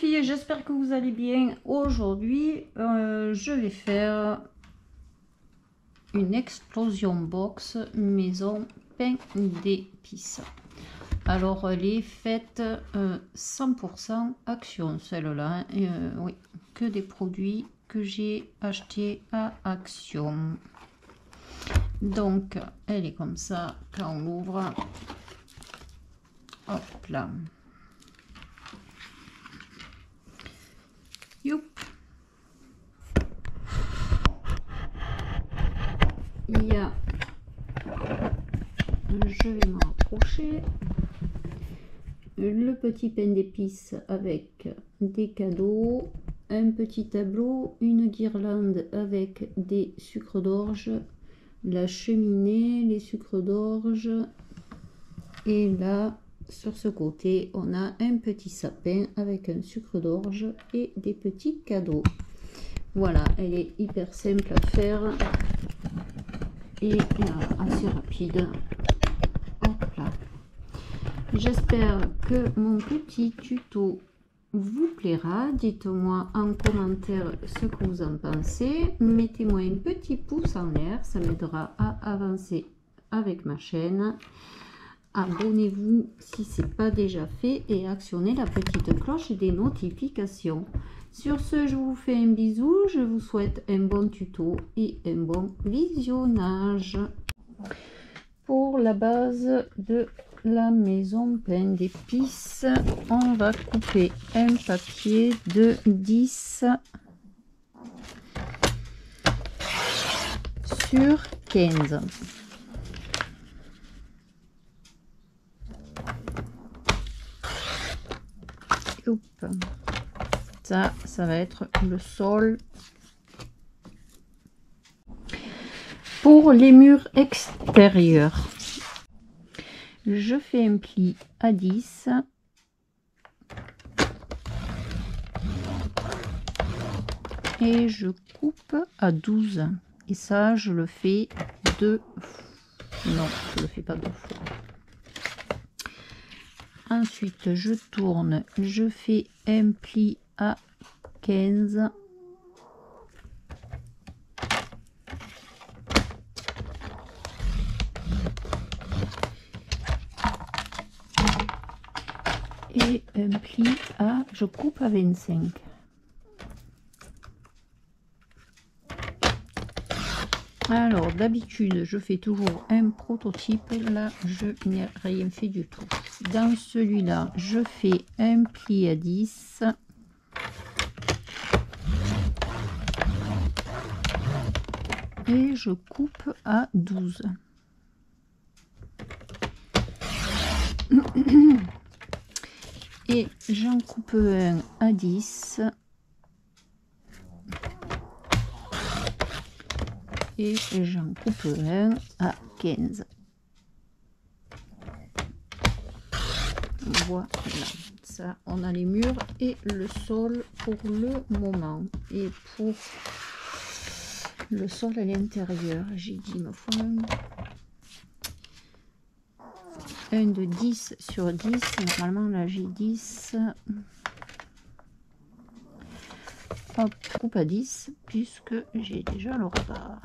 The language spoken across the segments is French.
filles, j'espère que vous allez bien. Aujourd'hui, je vais faire une explosion box maison pain d'épices. Alors, elle est faite 100% Action, celle-là. Oui, que des produits que j'ai achetés à Action. Donc, elle est comme ça quand on l'ouvre. Hop là. Youp. Il y a, je vais me rapprocher, le petit pain d'épices avec des cadeaux, un petit tableau, une guirlande avec des sucres d'orge, la cheminée, les sucres d'orge, et là sur ce côté on a un petit sapin avec un sucre d'orge et des petits cadeaux. Voilà, elle est hyper simple à faire et assez rapide. Hop là. J'espère que mon petit tuto vous plaira. Dites-moi en commentaire ce que vous en pensez. Mettez-moi un petit pouce en l'air, ça m'aidera à avancer avec ma chaîne. Abonnez-vous si ce n'est pas déjà fait et actionnez la petite cloche des notifications. Sur ce, je vous fais un bisou, je vous souhaite un bon tuto et un bon visionnage. Pour la base de la maison pain d'épices, on va couper un papier de 10 sur 15. Ça va être le sol. Pour les murs extérieurs, je fais un pli à 10 et je coupe à 12, et ça je le fais deux fois. Non, je le fais pas deux fois. Ensuite je tourne, je fais un pli à 15 et un pli à, je coupe à 25. Alors d'habitude je fais toujours un prototype, là je n'ai rien fait du tout. Dans celui-là je fais un pli à 10 et je coupe à 12. Et j'en coupe un à 10 et j'en coupe un à 15. Voilà, ça on a les murs et le sol pour le moment. Et pour le sol à l'intérieur, j'ai dit il me faut un de 10 sur 10. Normalement là j'ai 10. Hop, coupe à 10 puisque j'ai déjà le repas.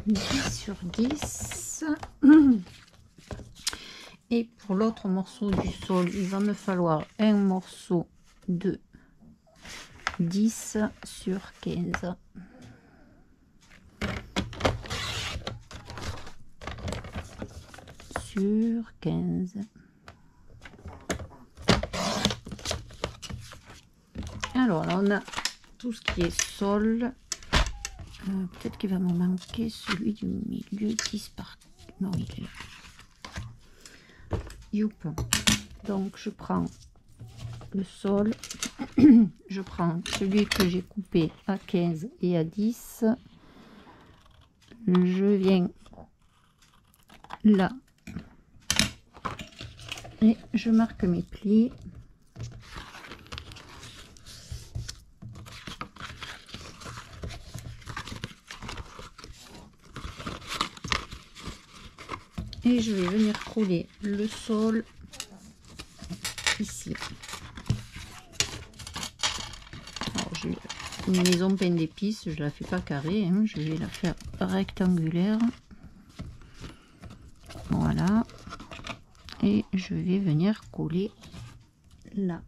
10 sur 10. Et pour l'autre morceau du sol, il va me falloir un morceau de 10 sur 15. Sur 15. Alors là on a tout ce qui est sol. Peut-être qu'il va me manquer celui du milieu. 10 par... Non, il est là. Youp. Donc je prends le sol. Je prends celui que j'ai coupé à 15 et à 10. Je viens là. Et je marque mes plis. Et je vais venir coller le sol ici. Une maison pain d'épices, je la fais pas carrée, hein, je vais la faire rectangulaire. Voilà. Et je vais venir coller là.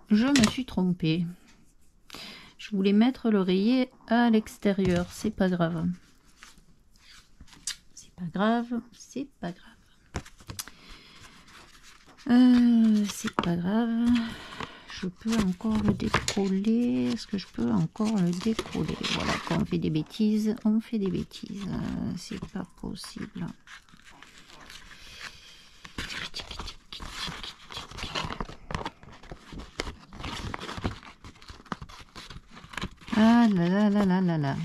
Je me suis trompée. Je voulais mettre l'oreiller à l'extérieur. C'est pas grave. C'est pas grave. C'est pas grave. C'est pas grave. Je peux encore le décoller. Est-ce que je peux encore le décoller? Voilà, quand on fait des bêtises, on fait des bêtises. C'est pas possible. Ah là là là là là là.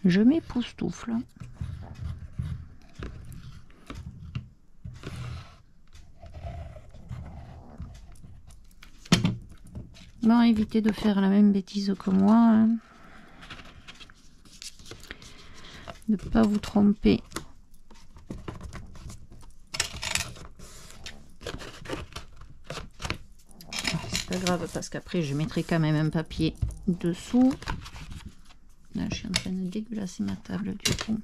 Je m'époustoufle. Bon, évitez de faire la même bêtise que moi. Hein. Ne pas vous tromper. C'est pas grave parce qu'après je mettrai quand même un papier dessous. Là, je suis en train de dégueulasser ma table du coup.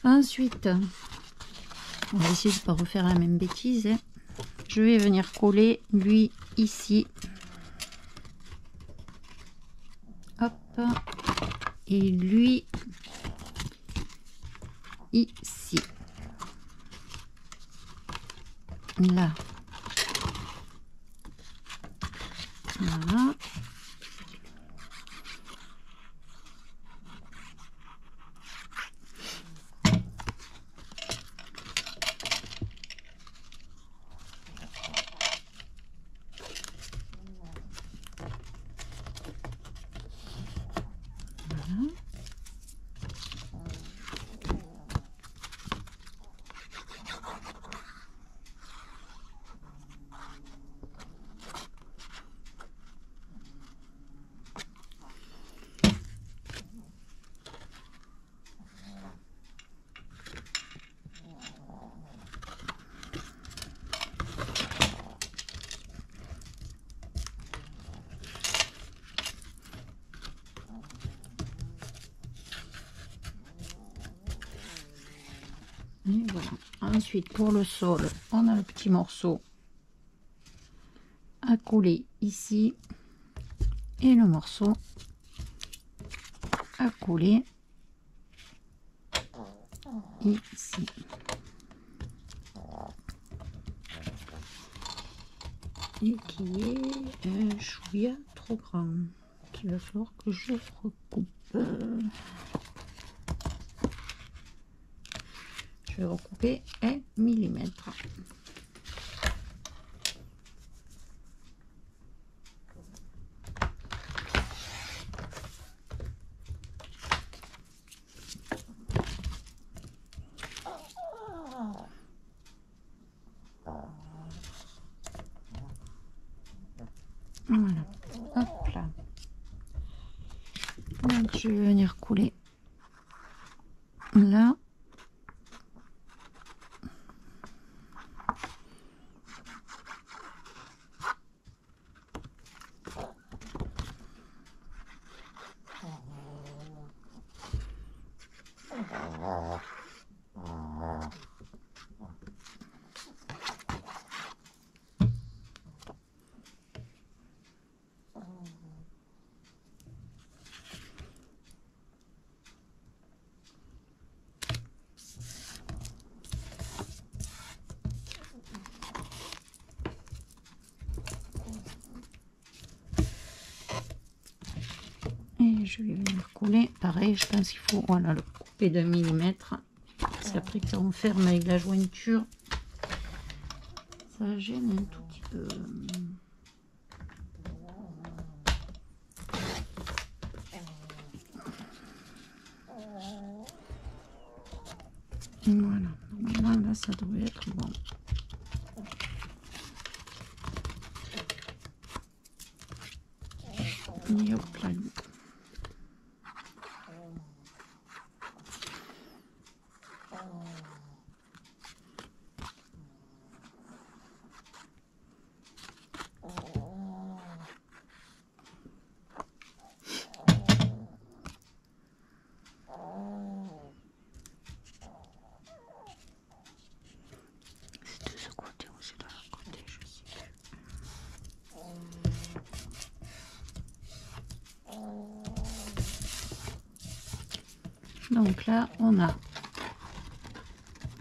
Ensuite, on va essayer de ne pas refaire la même bêtise. Hein. Je vais venir coller lui ici. Hop. Et lui ici. Là. Voilà. Et voilà. Ensuite, pour le sol, on a le petit morceau à coller ici et le morceau à coller ici. Et qui est un chouïa trop grand, qu'il va falloir que je recoupe. Je vais recouper 1 millimètre. Voilà, hop là. Donc je vais venir couler là. Et je vais venir couler. Pareil, je pense qu'il faut voilà, le couper d'un millimètre. Parce qu'après, quand on ferme avec la jointure, ça gêne un tout petit peu. Voilà, normalement là ça devrait être bon. Et hop là. C'est de ce côté ou c'est de l'autre côté, je sais plus. Donc là on a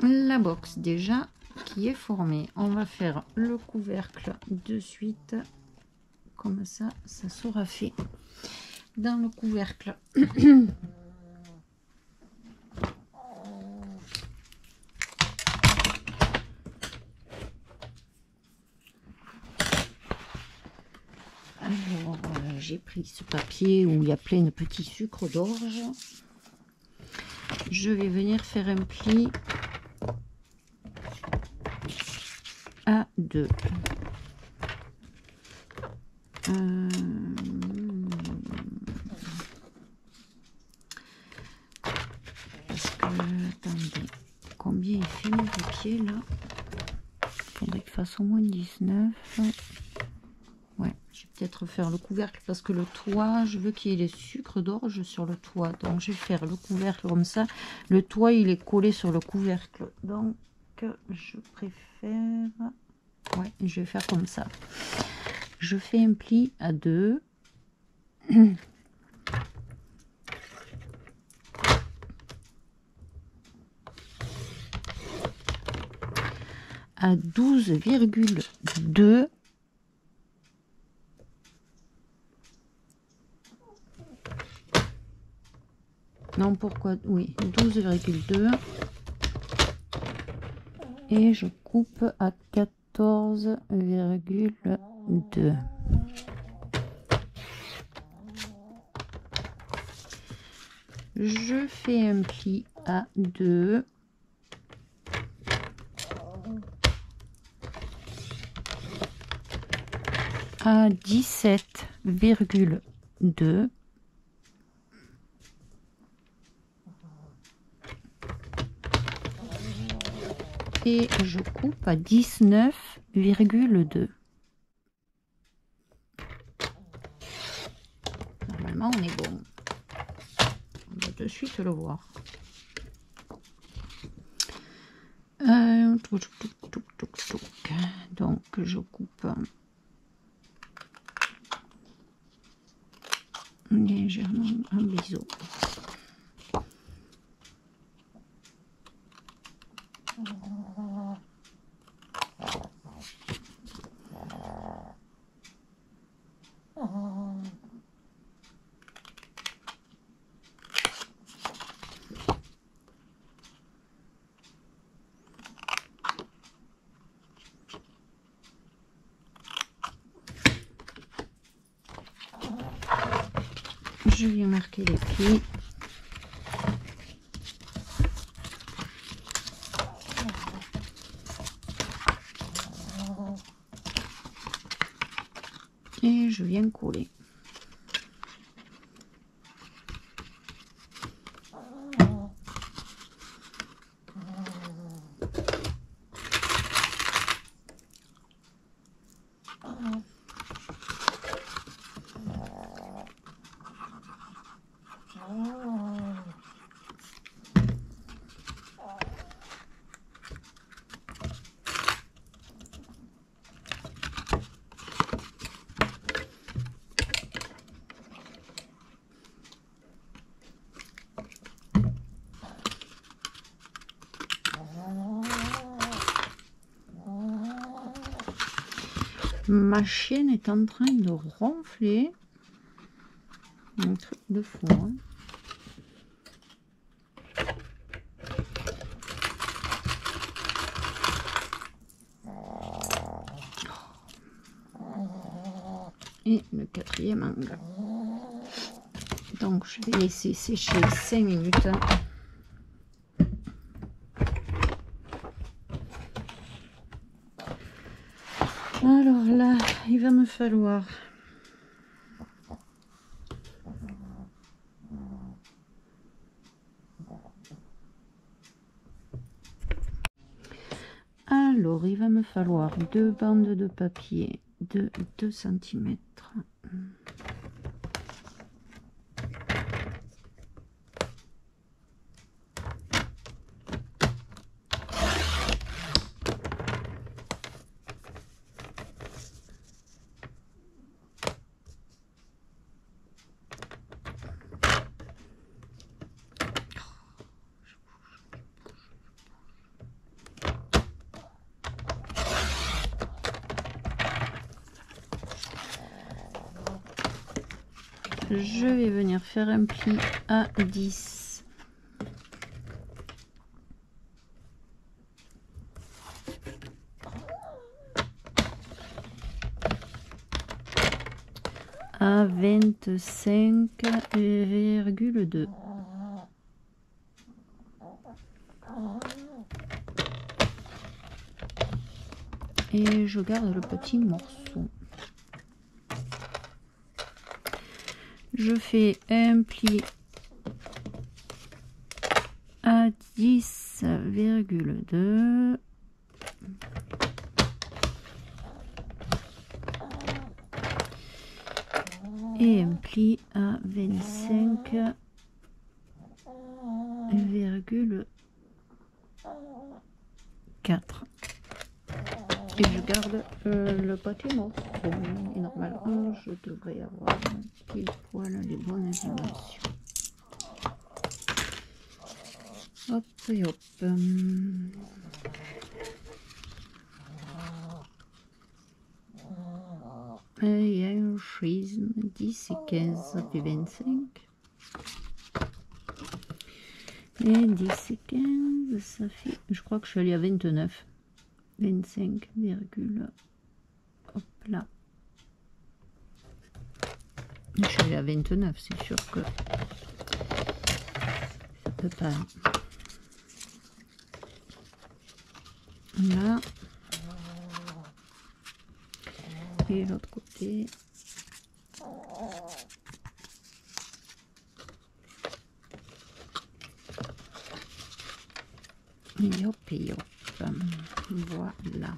la box déjà qui est formée. On va faire le couvercle de suite. Comme ça, ça sera fait. Dans le couvercle, alors j'ai pris ce papier où il y a plein de petits sucres d'orge. Je vais venir faire un pli à 2. Parce que, attendez, combien il fait mon papier là? Il faudrait qu'il fasse au moins 19. Ouais, je vais peut-être faire le couvercle parce que le toit, je veux qu'il y ait les sucres d'orge sur le toit. Donc je vais faire le couvercle comme ça. Le toit, il est collé sur le couvercle. Donc je préfère... Ouais, je vais faire comme ça. Je fais un pli à 2. À 12,2. Non, pourquoi? Oui, 12,2. Et je coupe à 14,2. Je fais un pli à 2. À 17,2. Et je coupe à 19,2. Normalement, on est bon. On va de suite le voir. Donc, je coupe légèrement un biseau. Je viens marquer les plis. Et je viens coller. Ma chienne est en train de ronfler. Un truc de fou, hein. Et le quatrième angle. Donc je vais laisser sécher 5 minutes. Alors là, il va me falloir deux bandes de papier de 2 cm. Je vais venir faire un pli à 10. À 25,2. Et je garde le petit morceau. Je fais un pli à 10,2 et un pli à 25,4 et je garde le petit morceau. Et normalement je devrais avoir pile poil les bonnes dimensions. Hop et hop. Il y a un schisme 10 et 15, ça fait 25. Et 10 et 15, ça fait, je crois que je suis allée à 29. 25, hop là. Je suis allée à 29, c'est sûr que ça peut pas. Là. Et l'autre côté. Et hop et hop. Voilà.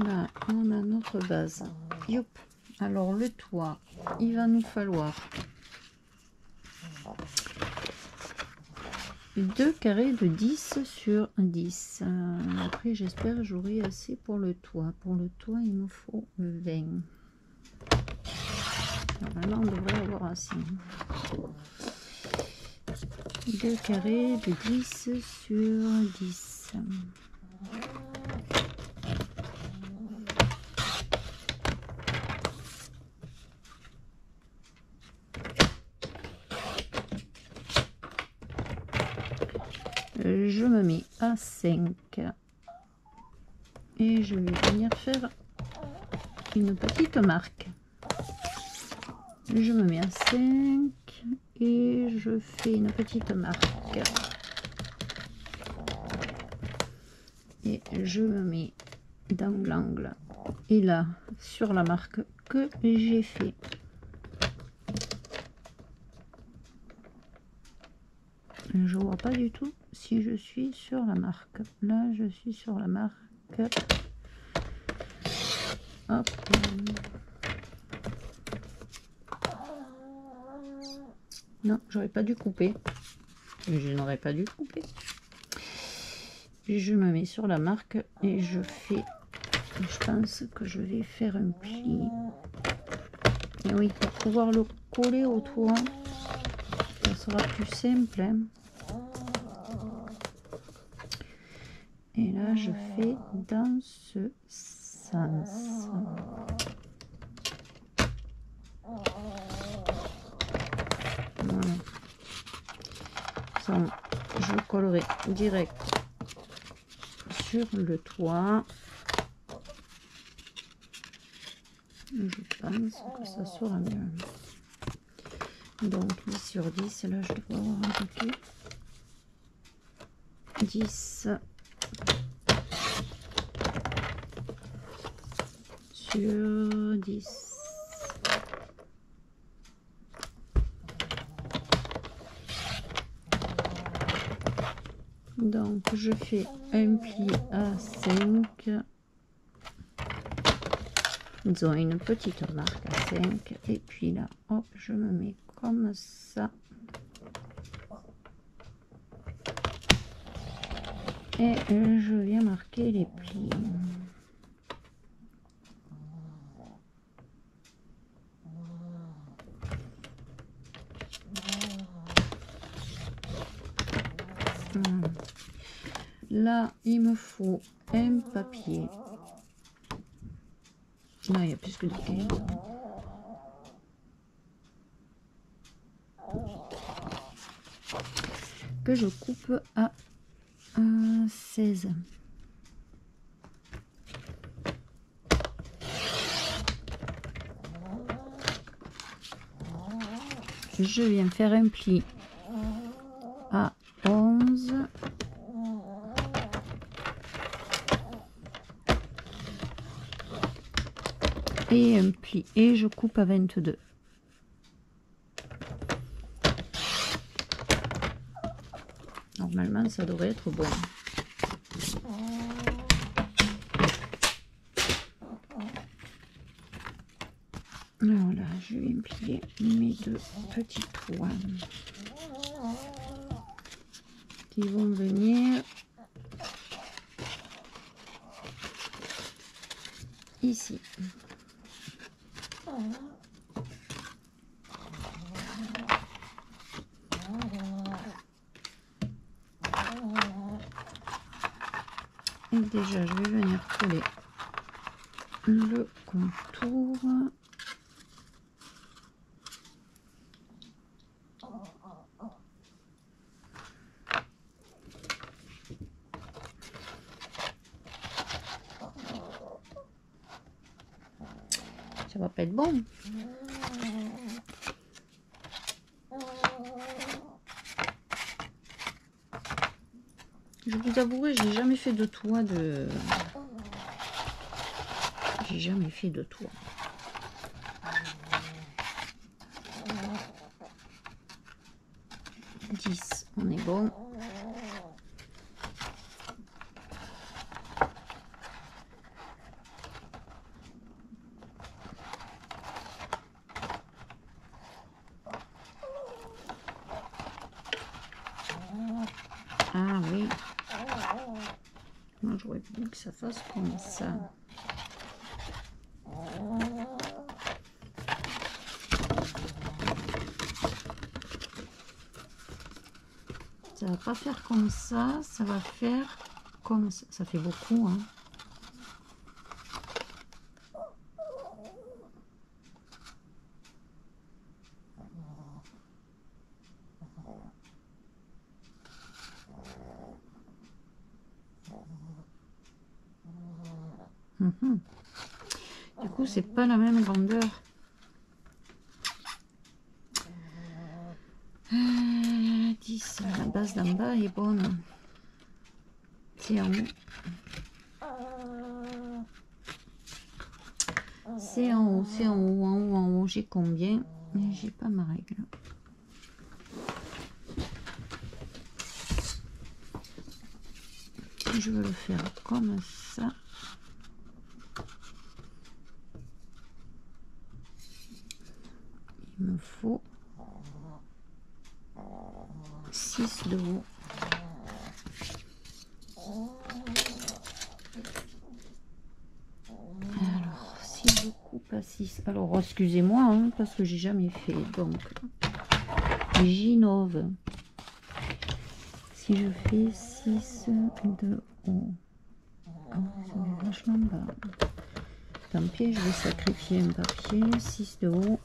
Là, on a notre base. Yop. Alors le toit, il va nous falloir 2 carrés de 10 sur 10. Après, j'espère j'aurai assez pour le toit. Pour le toit, il me faut 20. Normalement, on devrait avoir assez. 2 carrés de 10 sur 10. Je me mets à 5 et je vais venir faire une petite marque. Je me mets à 5 et je fais une petite marque et je me mets dans l'angle et là sur la marque que j'ai fait. Je vois pas du tout si je suis sur la marque. Là, je suis sur la marque. Hop. Non, j'aurais pas dû couper. Je n'aurais pas dû couper. Je me mets sur la marque et je fais. Je pense que je vais faire un pli. Et oui, pour pouvoir le coller au toit, ça sera plus simple. Hein. Et là, je fais dans ce sens. Voilà. Ça, je collerai direct sur le toit. Je pense que ça sera mieux. Donc 10 sur 10, là je dois avoir rajouté 10 sur 10. Donc je fais un pli à 5, disons une petite marque à 5, et puis là, hop, je me mets comme ça. Et je viens marquer les plis. Là, il me faut un papier. Là, il n'y a plus que des cahiers. Que je coupe à 16. Je viens faire un pli à 11. Et un pli, et je coupe à 22. Normalement, ça devrait être bon. Voilà, je vais plier mes deux petits trous qui vont venir ici. Et déjà, je vais venir coller le contour. Ça va pas être bon. Je vous avouerai, j'ai jamais fait de toit de... J'ai jamais fait de toit. On est bon. Ah oui. Moi j'aurais voulu que ça fasse comme ça. Ça va pas faire comme ça, ça va faire comme ça. Ça fait beaucoup, hein. Du coup, c'est pas la même grandeur. 10, la base d'en bas est bonne. C'est en haut. C'est en haut, c'est en haut, en haut, en haut. J'ai combien? Mais j'ai pas ma règle. Je veux le faire comme ça. Il me faut 6 de haut. Alors, si je coupe à 6, alors excusez-moi, hein, parce que j'ai jamais fait, donc j'innove. Si je fais 6 de haut, Oh, ça est vachement bas. Tant pis, je vais sacrifier un papier. 6 de haut.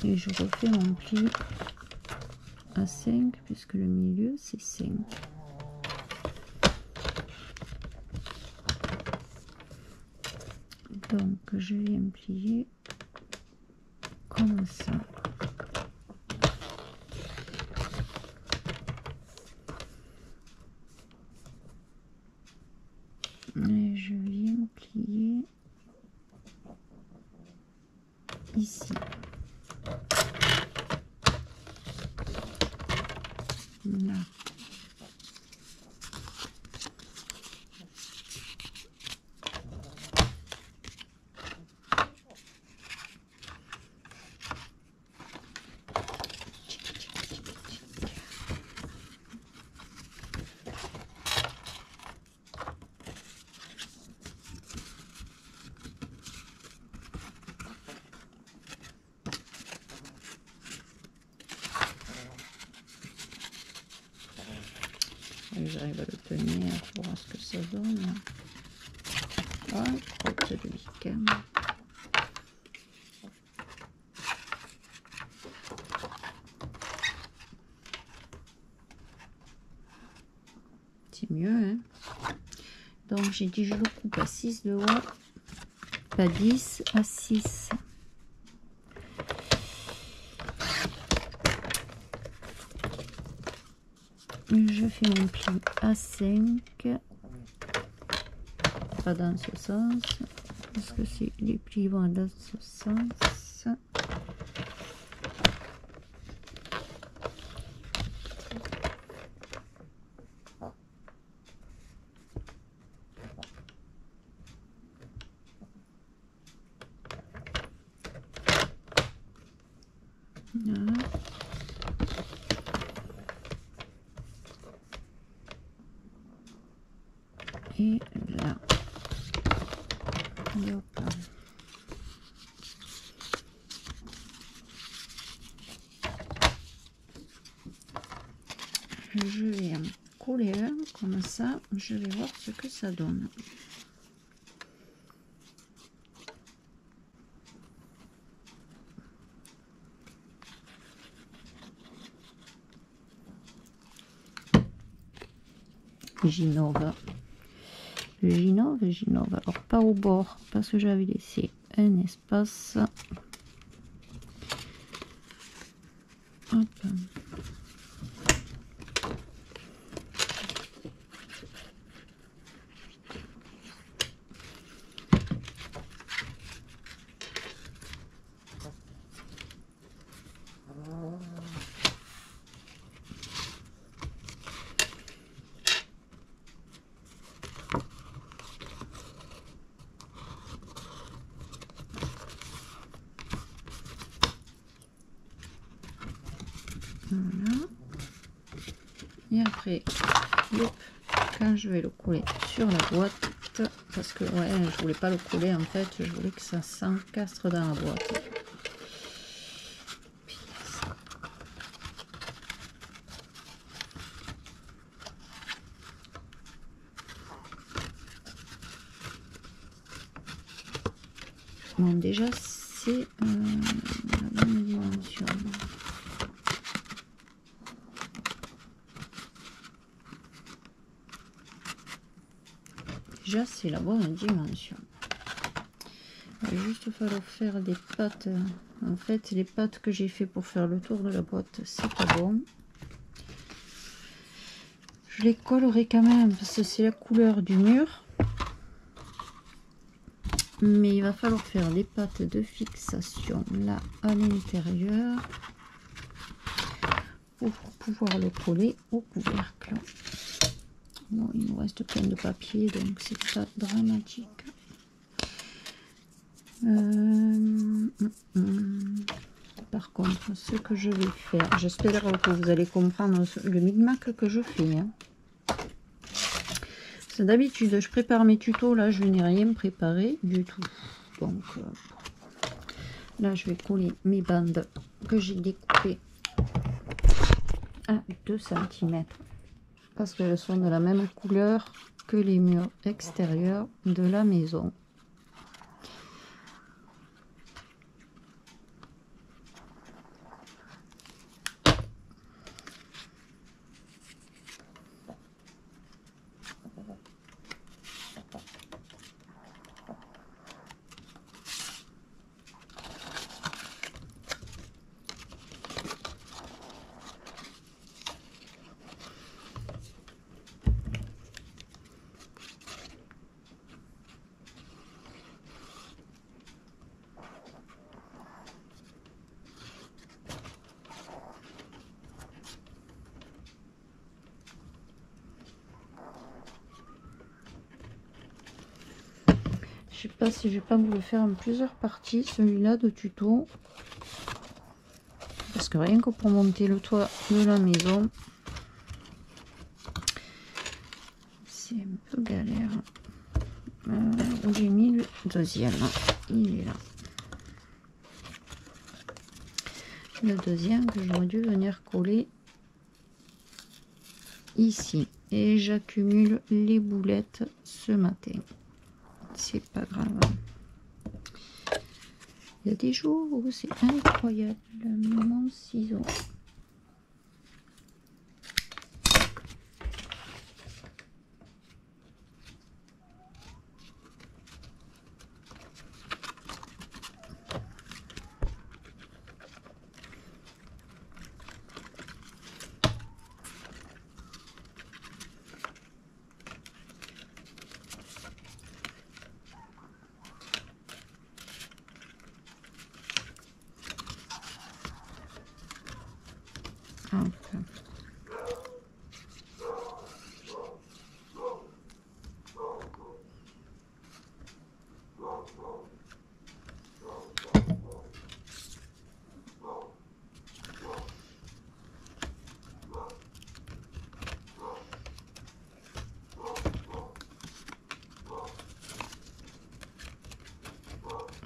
Et je refais mon pli à 5 puisque le milieu c'est 5. Donc je viens plier comme ça. Et je viens plier ici. Là. J'arrive à le tenir pour voir ce que ça donne. Ah, crotte de lichen. C'est mieux, hein. Donc j'ai dit je le coupe à 6 de haut, pas 10, à 6. Je fais mon pli à 5, pas dans ce sens, parce que les plis vont dans ce sens. Voilà. Et là, et hop. Je vais en coller un comme ça, je vais voir ce que ça donne. J'innove. J'innove. Alors pas au bord parce que j'avais laissé un espace. Hop. Voilà. Et après, hop, quand je vais le coller sur la boîte, parce que ouais, je voulais pas le coller en fait, je voulais que ça s'encastre dans la boîte. Bon, déjà c'est la bonne dimension. Déjà c'est la bonne dimension. Il va juste falloir faire des pattes. En fait les pattes que j'ai fait pour faire le tour de la boîte c'est pas bon. Je les collerai quand même parce que c'est la couleur du mur. Mais il va falloir faire des pattes de fixation là à l'intérieur pour pouvoir le coller au couvercle. Bon, il nous reste plein de papier donc c'est pas dramatique. Par contre, ce que je vais faire, j'espère que vous allez comprendre le micmac que je fais. Hein. D'habitude, je prépare mes tutos, là je n'ai rien préparé du tout. Donc là, je vais coller mes bandes que j'ai découpées à 2 cm. parce qu'elles sont de la même couleur que les murs extérieurs de la maison. Je sais pas si je vais pas vous le faire en plusieurs parties, celui-là de tuto. Parce que rien que pour monter le toit de la maison, c'est un peu galère. Où j'ai mis le deuxième, il est là. Le deuxième que j'aurais dû venir coller ici. Et j'accumule les boulettes ce matin. C'est pas grave. Il y a des jours où c'est incroyable. Mon ciseau.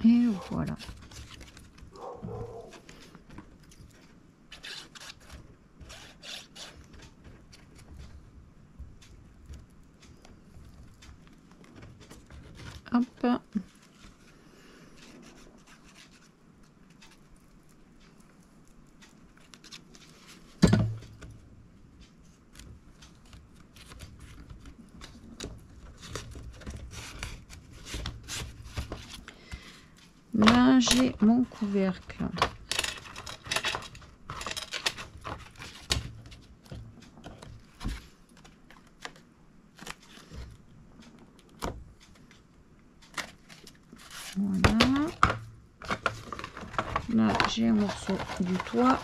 Et voilà. Hop. Là, j'ai mon couvercle. Voilà. Là, j'ai un morceau du toit.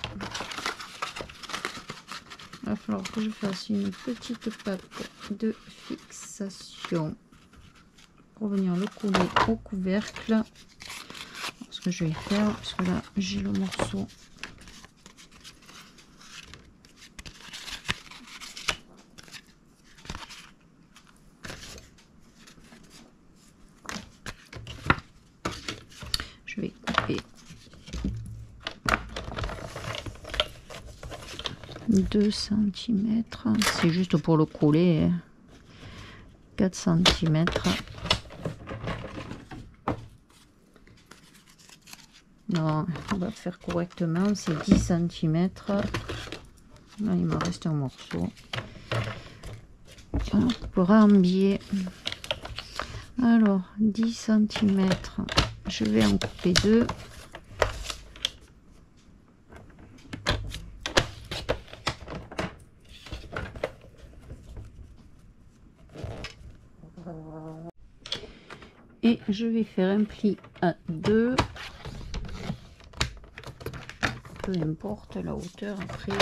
Il va falloir que je fasse une petite patte de fixation pour venir le coller au couvercle. Ce que je vais faire, parce que là, j'ai le morceau. Je vais couper 2 cm, c'est juste pour le coller, 4 cm. Non, on va faire correctement, c'est 10 cm. Là, il me reste un morceau. On coupera en biais. Alors, 10 cm, je vais en couper 2. Et je vais faire un pli à 2. Peu importe la hauteur après.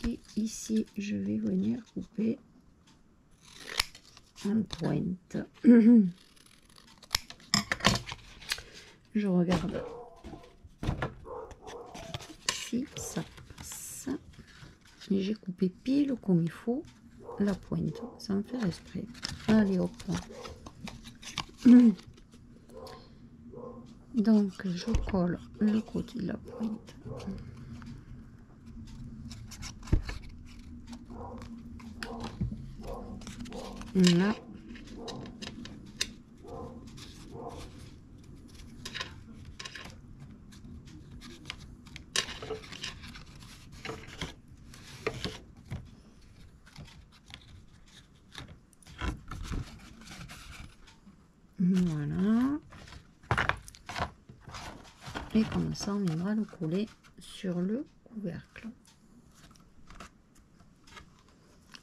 Et ici, je vais venir couper en pointe. Je regarde si ça passe. Et j'ai coupé pile comme il faut la pointe, sans faire exprès. Allez hop. Donc je colle le côté de la pointe. Là. Voilà. Et comme ça, on viendra le coller sur le couvercle.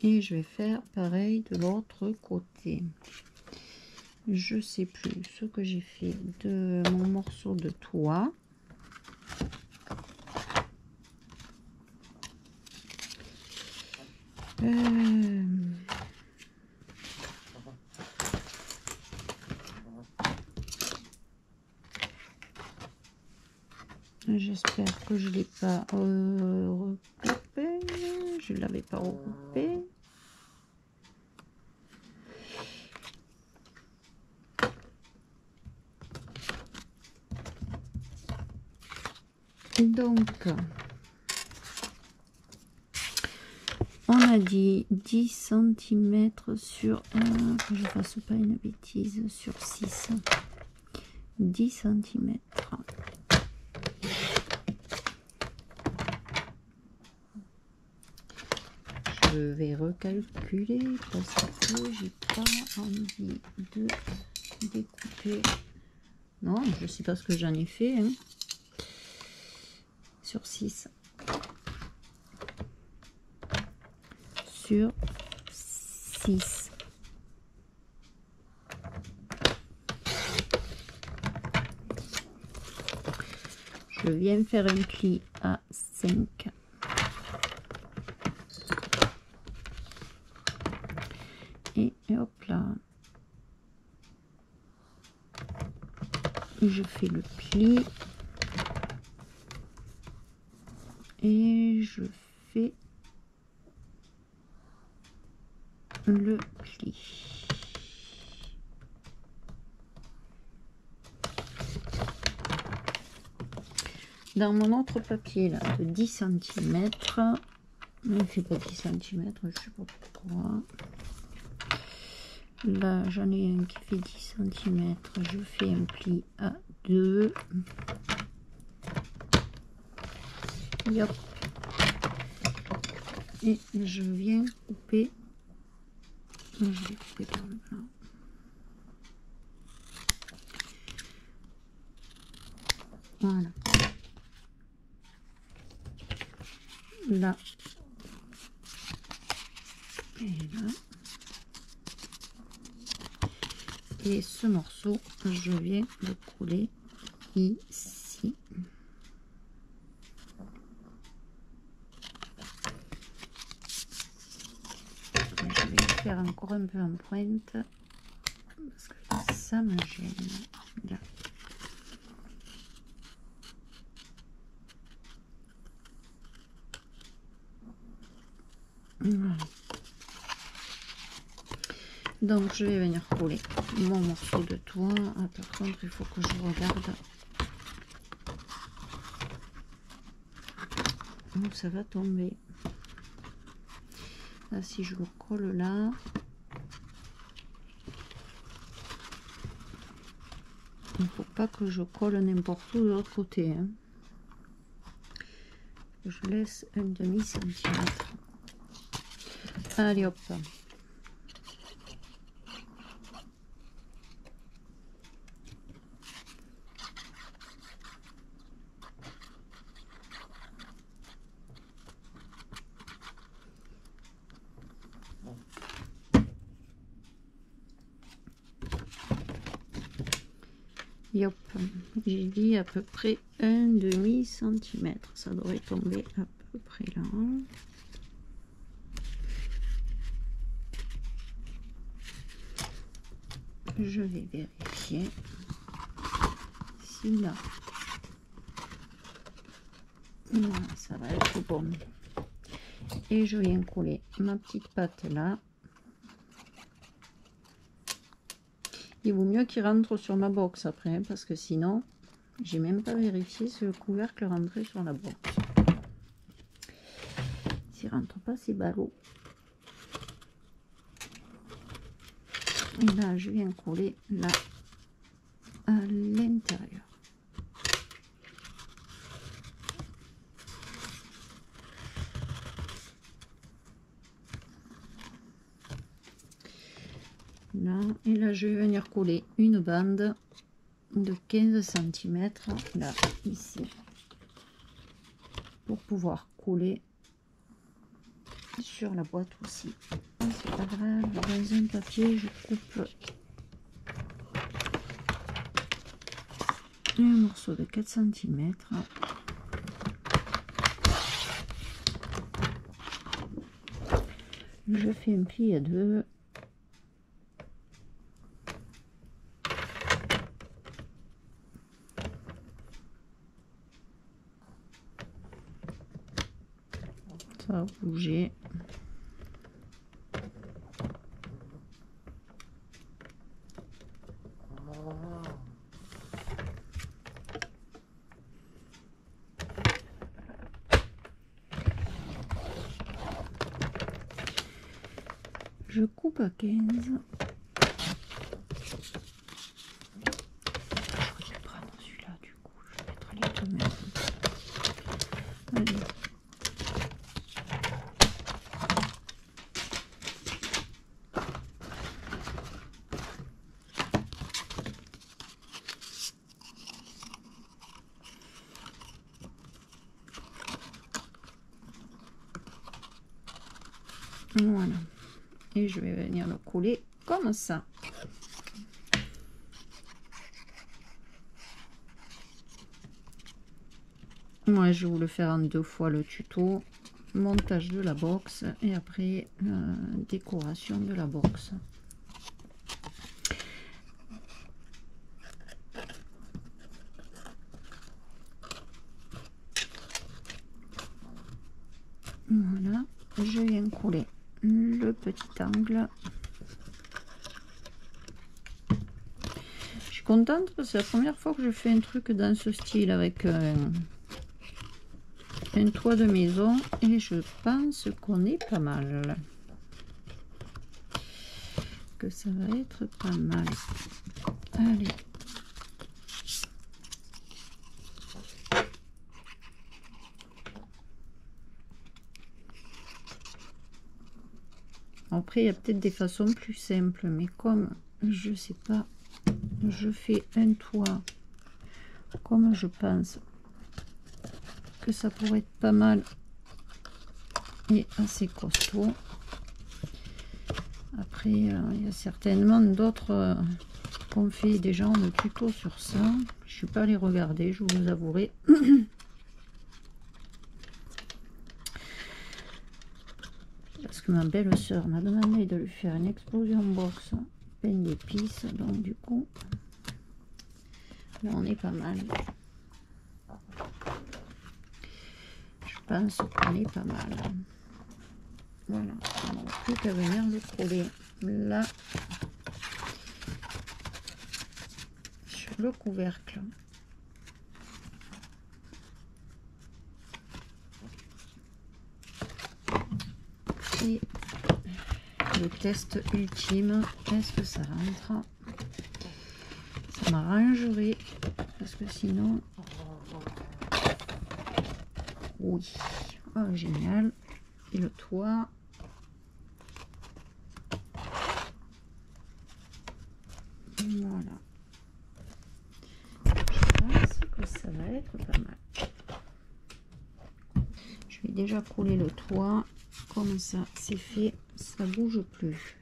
Et je vais faire pareil de l'autre côté. Je sais plus ce que j'ai fait de mon morceau de toit. J'espère que je ne l'ai pas recoupé. Je ne l'avais pas recoupé. Donc, on a dit 10 cm sur, que je fasse pas une bêtise, sur 6. 10 cm. Je vais recalculer parce que j'ai pas envie de découper. Non, je sais pas ce que j'en ai fait. Hein. Sur 6. Sur 6. Je viens faire un pli à 5. Et hop là. Je fais le pli. Et je fais le pli. Dans mon autre papier là de 10 cm, il ne fait pas 10 cm, je ne sais pas pourquoi. Là j'en ai un qui fait 10 cm, je fais un pli à 2. Yop. Et je viens couper. Je vais couper par le blanc. Voilà. Là. Et là. Et ce morceau, je viens le coller ici. Je vais le faire encore un peu en pointe parce que ça me gêne. Là. Voilà. Donc je vais venir coller mon morceau de toit. Ah, par contre il faut que je regarde où ça va tomber. Là, si je le colle là, il ne faut pas que je colle n'importe où de l'autre côté, hein. Je laisse un demi-centimètre. Allez hop. Yop, j'ai dit à peu près un demi-centimètre. Ça devrait tomber à peu près là. Je vais vérifier si là, ça va être bon. Et je viens coller ma petite pâte là. Il vaut mieux qu'il rentre sur ma box après, hein, parce que sinon, j'ai même pas vérifié si le couvercle rentrait sur la box. S'il rentre pas, c'est ballot. Et là, je viens coller là à l'intérieur. Là, et là, je vais venir coller une bande de 15 cm là, ici, pour pouvoir coller sur la boîte aussi. C'est pas grave, dans un papier, je coupe un morceau de 4 cm. Je fais un pli à deux. Ça va bouger. Je coupe à 15. Je vais prendre celui-là du coup. Je vais mettre les deux mêmes. Allez. Voilà. Et je vais venir le coller comme ça. Moi, je vais vous le faire en 2 fois le tuto. Montage de la box et après décoration de la box. Voilà, je viens coller le petit angle. Je suis contente parce que c'est la première fois que je fais un truc dans ce style avec un toit de maison et je pense qu'on est pas mal. Que ça va être pas mal. Allez. Après, il y a peut-être des façons plus simples, mais comme je sais pas, je fais un toit comme je pense que ça pourrait être pas mal et assez costaud. Après, il y a certainement d'autres qu'on fait déjà en tuto sur ça. Je suis pas allée regarder, je vous avouerai. Parce que ma belle-sœur m'a demandé de lui faire une explosion box pain d'épices, donc du coup là on est pas mal. Je pense qu'on est pas mal. Voilà, on n'a plus qu'à venir le coller là sur le couvercle. Et le test ultime, est-ce que ça rentre? Ça m'arrangerait parce que sinon, oui, oh, génial. Et le toit, voilà, je pense que ça va être pas mal. Je vais déjà coller le toit, comme ça c'est fait, ça bouge plus.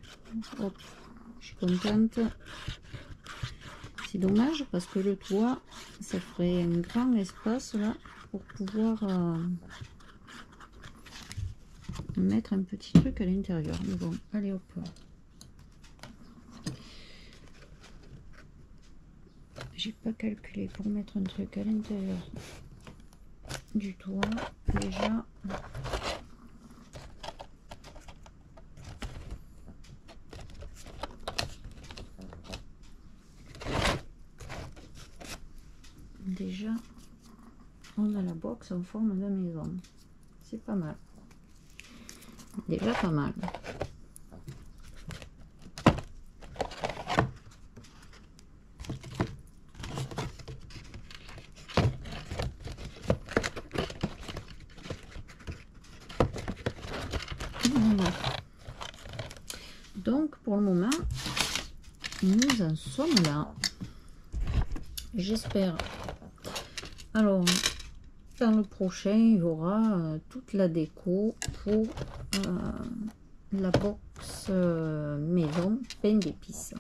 Hop, je suis contente. C'est dommage parce que le toit, ça ferait un grand espace là pour pouvoir mettre un petit truc à l'intérieur. Mais bon, allez hop. J'ai pas calculé pour mettre un truc à l'intérieur du toit. Déjà, on a la box en forme de maison. C'est pas mal. Déjà pas mal. Voilà. Donc pour le moment, nous en sommes là. J'espère. Alors, dans le prochain, il y aura toute la déco pour la box maison pain d'épices.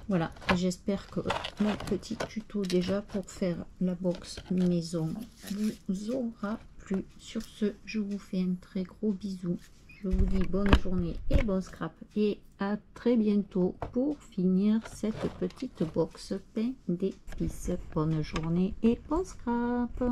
Voilà, j'espère que mon petit tuto déjà pour faire la box maison vous aura plu. Sur ce, je vous fais un très gros bisou. Je vous dis bonne journée et bon scrap. Et à très bientôt pour finir cette petite box pain d'épices. Bonne journée et bon scrap.